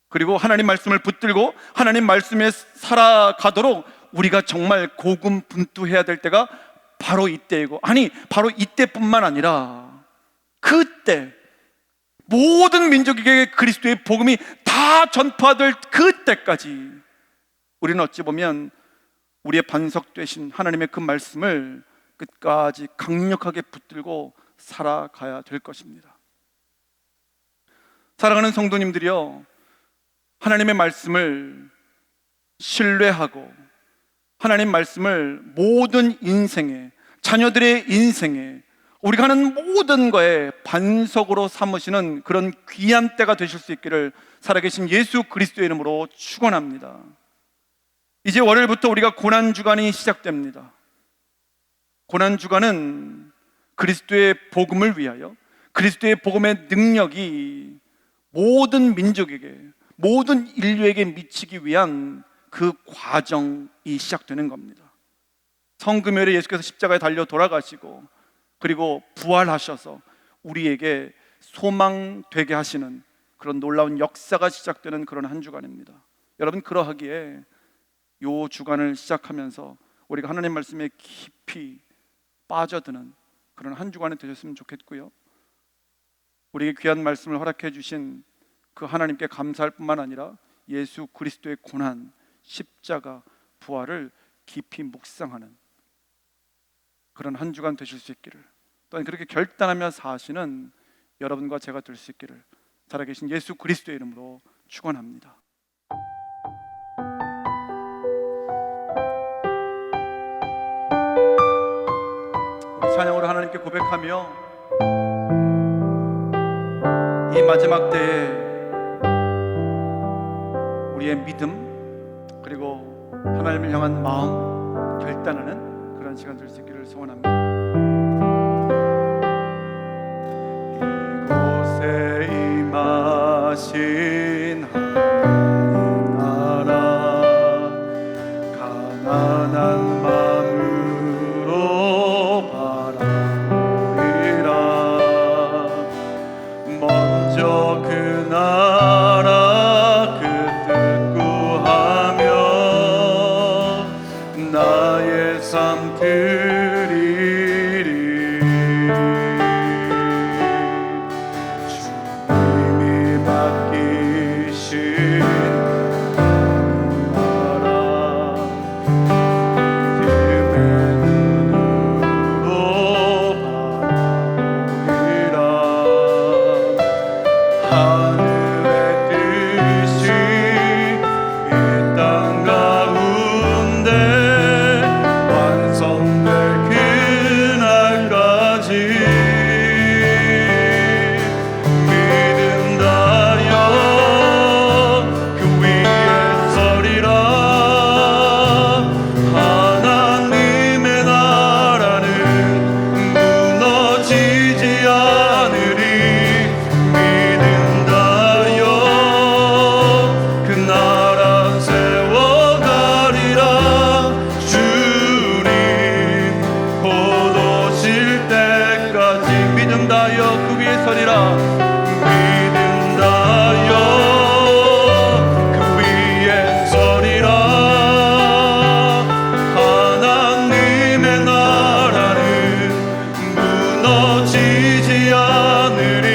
그리고 하나님 말씀을 붙들고 하나님 말씀에 살아가도록 우리가 정말 고군분투해야 될 때가 바로 이때이고, 아니 바로 이때뿐만 아니라 그때 모든 민족에게 그리스도의 복음이 다 전파될 그때까지 우리는 어찌 보면 우리의 반석 되신 하나님의 그 말씀을 끝까지 강력하게 붙들고 살아가야 될 것입니다. 사랑하는 성도님들이여, 하나님의 말씀을 신뢰하고 하나님 말씀을 모든 인생에, 자녀들의 인생에, 우리가 하는 모든 거에 반석으로 삼으시는 그런 귀한 때가 되실 수 있기를 살아계신 예수 그리스도의 이름으로 축원합니다. 이제 월요일부터 우리가 고난주간이 시작됩니다. 고난주간은 그리스도의 복음을 위하여, 그리스도의 복음의 능력이 모든 민족에게, 모든 인류에게 미치기 위한 그 과정이 시작되는 겁니다. 성금요일에 예수께서 십자가에 달려 돌아가시고 그리고 부활하셔서 우리에게 소망되게 하시는 그런 놀라운 역사가 시작되는 그런 한 주간입니다. 여러분, 그러하기에 요 주간을 시작하면서 우리가 하나님 말씀에 깊이 빠져드는 그런 한 주간이 되셨으면 좋겠고요, 우리에게 귀한 말씀을 허락해 주신 그 하나님께 감사할 뿐만 아니라 예수 그리스도의 고난, 십자가, 부활을 깊이 묵상하는 그런 한 주간 되실 수 있기를, 또한 그렇게 결단하며 사시는 여러분과 제가 될 수 있기를 살아계신 예수 그리스도의 이름으로 축원합니다. 우리 찬양으로 하나님께 고백하며 이 마지막 때에 우리의 믿음 그리고 하나님을 향한 마음 결단하는 그런 시간 될 수 있기를 소원합니다. 이곳에 임하신 하나님 나라 가난한 마음으로 바라보리라. 먼저 그 나라 그 뜻 구하며 나의 삶 드리리. 주님이 맡기신 나라 믿음의 눈으로 바라보리라. 하늘의 뜻이 이 땅 가운데 완성될 그날까지 믿음다여 그 위에 서리라. 하나님의 나라는 무너지지 않으리. 믿음다여 그 나라 세워가리라. 주님 곧 오실 때까지 믿음다여 그 위에 서리라. 믿음다여 그 위에 서리라. 하나님의 나라는 무너지지 않으리.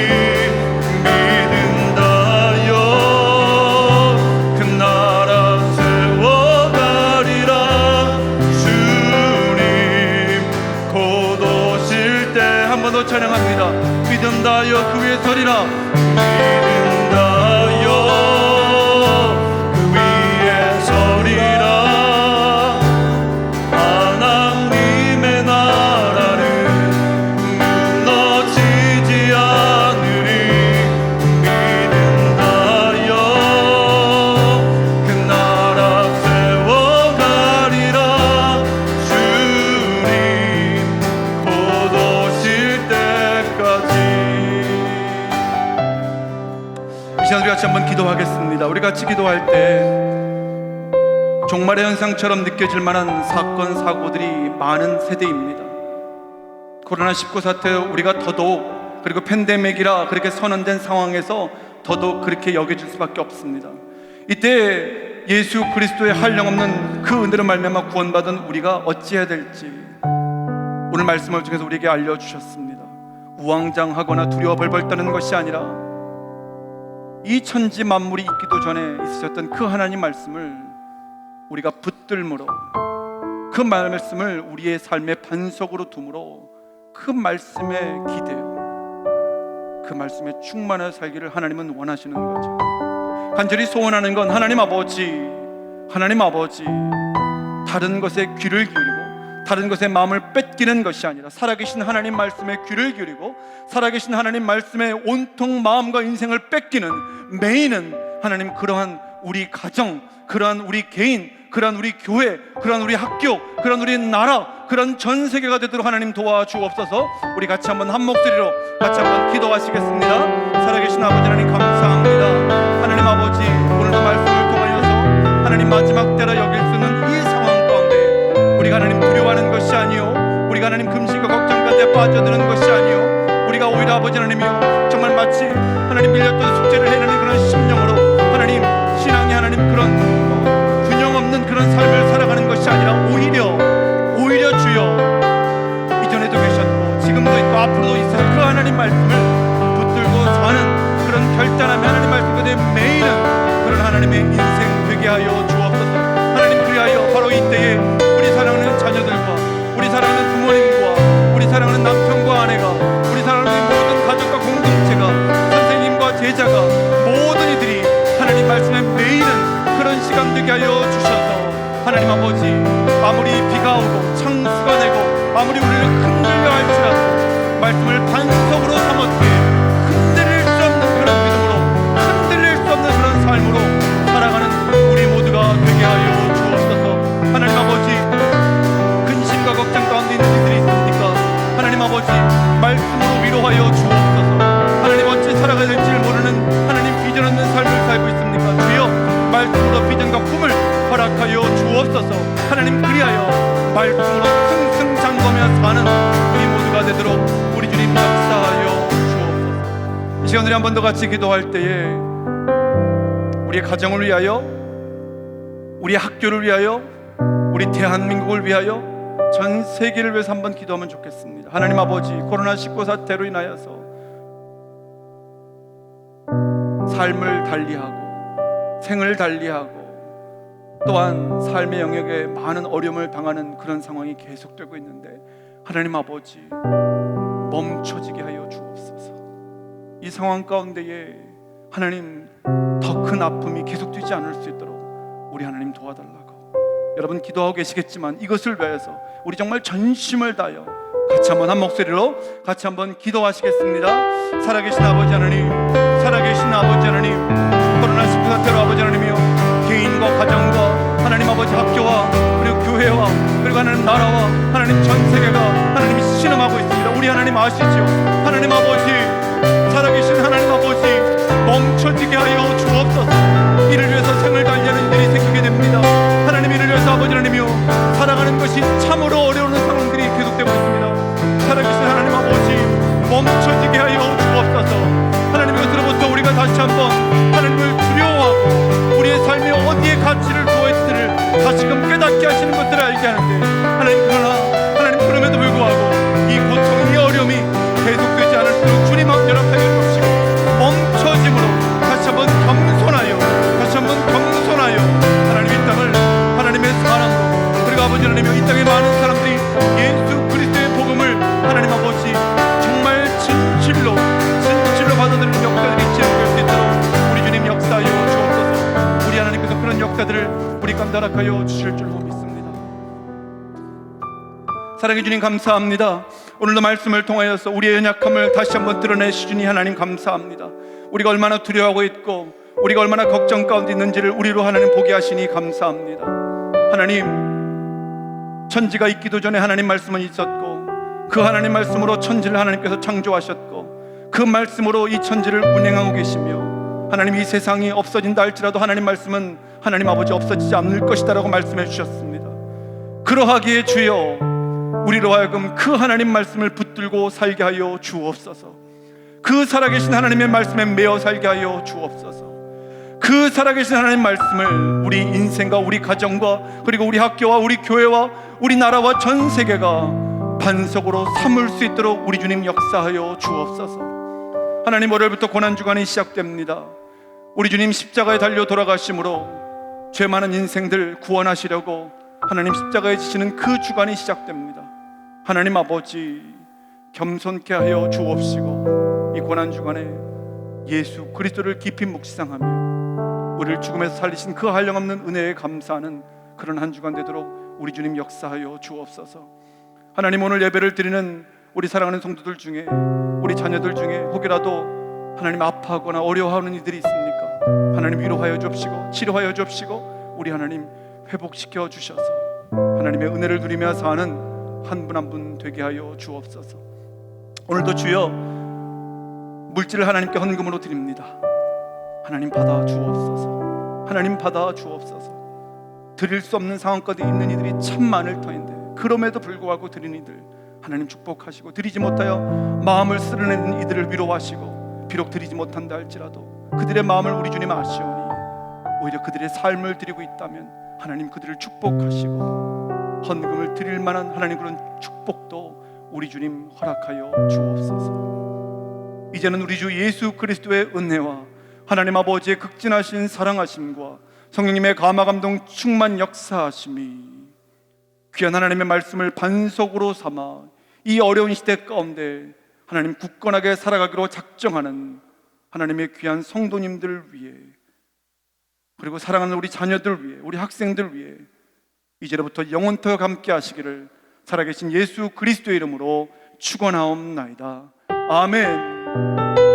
믿음다여 그 나라 세워가리라. 주님 곧 오실 때 한 번 더 찬양합니다. 믿음다여 그 위에 서리라. 믿음다여 그 위에 서리라. 하나님의 나라는 무너지지 않으리. 믿음다여 그 나라 세워가리라. 주님 곧 오실 때까지. 이 시간 우리 같이 한번 기도하겠습니다. 우리 같이 기도할 때 종말의 현상처럼 느껴질 만한 사건 사고들이 많은 세대입니다. 코로나19 사태 우리가 더더욱, 그리고 팬데믹이라 그렇게 선언된 상황에서 더더욱 그렇게 여겨질 수밖에 없습니다. 이때 예수 그리스도의 한량없는 그 은혜로 말미암아 구원받은 우리가 어찌해야 될지 오늘 말씀을 통해서 우리에게 알려주셨습니다. 우왕좌왕하거나 두려워 벌벌 떠는 것이 아니라 이 천지 만물이 있기도 전에 있으셨던 그 하나님 말씀을 우리가 붙들므로, 그 말씀을 우리의 삶의 반석으로 두므로 그 말씀에 기대어 그 말씀에 충만하여 살기를 하나님은 원하시는 거죠. 간절히 소원하는 건 하나님 아버지 다른 것에 귀를 기울이고 다른 것에 마음을 뺏기는 것이 아니라 살아계신 하나님 말씀에 귀를 기울이고 살아계신 하나님 말씀에 온통 마음과 인생을 뺏기는 메이는 하나님, 그러한 우리 가정, 그러한 우리 개인, 그러한 우리 교회, 그러한 우리 학교, 그러한 우리 나라, 그러한 전 세계가 되도록 하나님 도와주옵소서. 우리 같이 한번 한 목소리로 같이 한번 기도하시겠습니다. 살아계신 아버지 하나님 감사합니다. 하나님 아버지, 오늘도 말씀을 통하여서 하나님 마지막 때라 여길 수 있는 이 상황 가운데 우리가 하나님 두려워하는 것이 아니요, 우리가 하나님 금신과 걱정 가운데 빠져드는 것이 아니요, 우리가 오히려 아버지 하나님이요 정말 마치 하나님 밀렸던 숙제를 해내는 그런 심령으로 하나님 신앙의 하나님 그런 균형 없는 그런 삶을 살아가는 것이 아니라 오히려 주여, 이전에도 계셨고 지금도 있고 앞으로도 있을 그 하나님 말씀을 붙들고 사는 그런 결단함이 하나님 말씀 그대에 매이는 그런 하나님의 인생 되게 하여 주옵소서. 하나님, 그리하여 바로 이때에 우리 사랑하는 자녀들과 우리 사랑하는 부모님과 우리 사랑하는 남편과 아내가 우리 사랑하는 모든 가족과 공동체가 선생님과 제자가 모든 이들이 하나님 말씀에 매이는 그런 시간 되게 하여 주셔서 하나님 아버지, 아무리 비가 오고 창수가 내고 아무리 우리를 흔들려 할지라도 말씀을 반석으로 삼았기에 흔들릴 수 없는 그런 믿음으로, 흔들릴 수 없는 그런 삶으로 살아가는 우리 모두가 되게 하여 주옵소서. 하나님 아버지, 근심과 걱정 가운데 있는 이들이 있습니까? 하나님 아버지, 말씀으로 위로하여 주옵소서. 하나님, 어찌 살아가야 될지 모르는 하나님 비전 없는 삶을 살고 있습니까? 주여, 말씀으로 비전과 꿈을 허락하여 주옵소서. 하나님, 그리하여 말씀으로 승승장구하며 사는 우리 모두가 되도록 우리 주님 역사하여 주옵소서. 이 시간 우리 한 번 더 같이 기도할 때에 우리의 가정을 위하여, 우리 학교를 위하여, 우리 대한민국을 위하여, 전 세계를 위해서 한번 기도하면 좋겠습니다. 하나님 아버지, 코로나19 사태로 인하여서 삶을 달리하고 생을 달리하고 또한 삶의 영역에 많은 어려움을 당하는 그런 상황이 계속되고 있는데 하나님 아버지, 멈춰지게 하여 주옵소서. 이 상황 가운데에 하나님, 더 큰 아픔이 계속되지 않을 수 있도록 우리 하나님 도와달라고 여러분 기도하고 계시겠지만 이것을 위해서 우리 정말 전심을 다하여 같이 한번 한 목소리로 같이 한번 기도하시겠습니다. 살아계신 아버지 하나님, 살아계신 아버지 하나님, 코로나19 사태로 아버지 하나님이여 개인과 가정과 하나님 아버지 학교와 그리고 교회와 그리고 하나님 나라와 하나님 전 세계가 하나님이 신음하고 있습니다. 우리 하나님 아시죠? 하나님 아버지, 살아계신 하나님 아버지, 멈춰지게 하여 주옵소서. 이를 위해서 생을 달리하는 일이 생기게 됩니다. 하나님, 이를 위해서 아버지 하나님이여 살아가는 것이 참으로 어려운 상황들이 계속되고 있습니다. 살아계신 하나님 아버지, 멈춰지게 하여 주옵소서. 하나님, 이것으로부터 우리가 다시 한번 하나님을 두려워하고 우리의 삶에 어디에 가치를 두어있을지를 다시금 깨닫게 하시는 것들을 알게 하는데 하나님, 그러나 하나님, 그럼에도 불구하고 이 고통, 이 어려움이 계속되지 않을 수 주님 연합하여 주시고 멈춰짐으로 다시 한번 겸손하여 하나님 이 땅을 하나님의 사랑으로 그리고 아버지 하나님의 이 땅에 많은 사람들이 예수 그리스도의 복음을 하나님 아버지 정말 진실로 받아들이는 역사들이 진행될 수 있도록 우리 주님 역사하여 주옵소서. 우리 하나님께서 그런 역사들을 우리 감당하여 주실 줄로 믿습니다. 사랑해 주님 감사합니다. 오늘도 말씀을 통하여서 우리의 연약함을 다시 한번 드러내시주니 하나님 감사합니다. 우리가 얼마나 두려워하고 있고 우리가 얼마나 걱정 가운데 있는지를 우리로 하나님 보게 하시니 감사합니다. 하나님, 천지가 있기도 전에 하나님 말씀은 있었고 그 하나님 말씀으로 천지를 하나님께서 창조하셨고 그 말씀으로 이 천지를 운행하고 계시며 하나님, 이 세상이 없어진다 할지라도 하나님 말씀은 하나님 아버지 없어지지 않을 것이다 라고 말씀해 주셨습니다. 그러하기에 주여, 우리로 하여금 그 하나님 말씀을 붙들고 살게 하여 주옵소서. 그 살아계신 하나님의 말씀에 매어 살게 하여 주옵소서. 그 살아계신 하나님 말씀을 우리 인생과 우리 가정과 그리고 우리 학교와 우리 교회와 우리 나라와 전 세계가 반석으로 삼을 수 있도록 우리 주님 역사하여 주옵소서. 하나님, 월요일부터 고난주간이 시작됩니다. 우리 주님 십자가에 달려 돌아가심으로 죄 많은 인생들 구원하시려고 하나님 십자가에 지시는 그 주간이 시작됩니다. 하나님 아버지, 겸손케 하여 주옵시고 이 고난주간에 예수 그리스도를 깊이 묵상하며 우리를 죽음에서 살리신 그 한량없는 은혜에 감사하는 그런 한 주간 되도록 우리 주님 역사하여 주옵소서. 하나님, 오늘 예배를 드리는 우리 사랑하는 성도들 중에, 우리 자녀들 중에 혹이라도 하나님 아파하거나 어려워하는 이들이 있습니까? 하나님 위로하여 주옵시고 치료하여 주옵시고 우리 하나님 회복시켜 주셔서 하나님의 은혜를 누리며 사는 한 분 한 분 되게 하여 주옵소서. 오늘도 주여 물질을 하나님께 헌금으로 드립니다. 하나님 받아 주옵소서. 하나님 받아 주옵소서. 드릴 수 없는 상황까지 있는 이들이 참 많을 터인데 그럼에도 불구하고 드린 이들 하나님 축복하시고, 드리지 못하여 마음을 쓸어내는 이들을 위로하시고, 비록 드리지 못한다 할지라도 그들의 마음을 우리 주님 아시오니 오히려 그들의 삶을 드리고 있다면 하나님 그들을 축복하시고 헌금을 드릴 만한 하나님 그런 축복도 우리 주님 허락하여 주옵소서. 이제는 우리 주 예수 그리스도의 은혜와 하나님 아버지의 극진하신 사랑하심과 성령님의 감화 감동 충만 역사하심이 귀한 하나님의 말씀을 반석으로 삼아 이 어려운 시대 가운데 하나님 굳건하게 살아가기로 작정하는 하나님의 귀한 성도님들 위해, 그리고 사랑하는 우리 자녀들 위해, 우리 학생들 위해 이제로부터 영원토록 함께 하시기를 살아계신 예수 그리스도의 이름으로 축원하옵나이다. 아멘.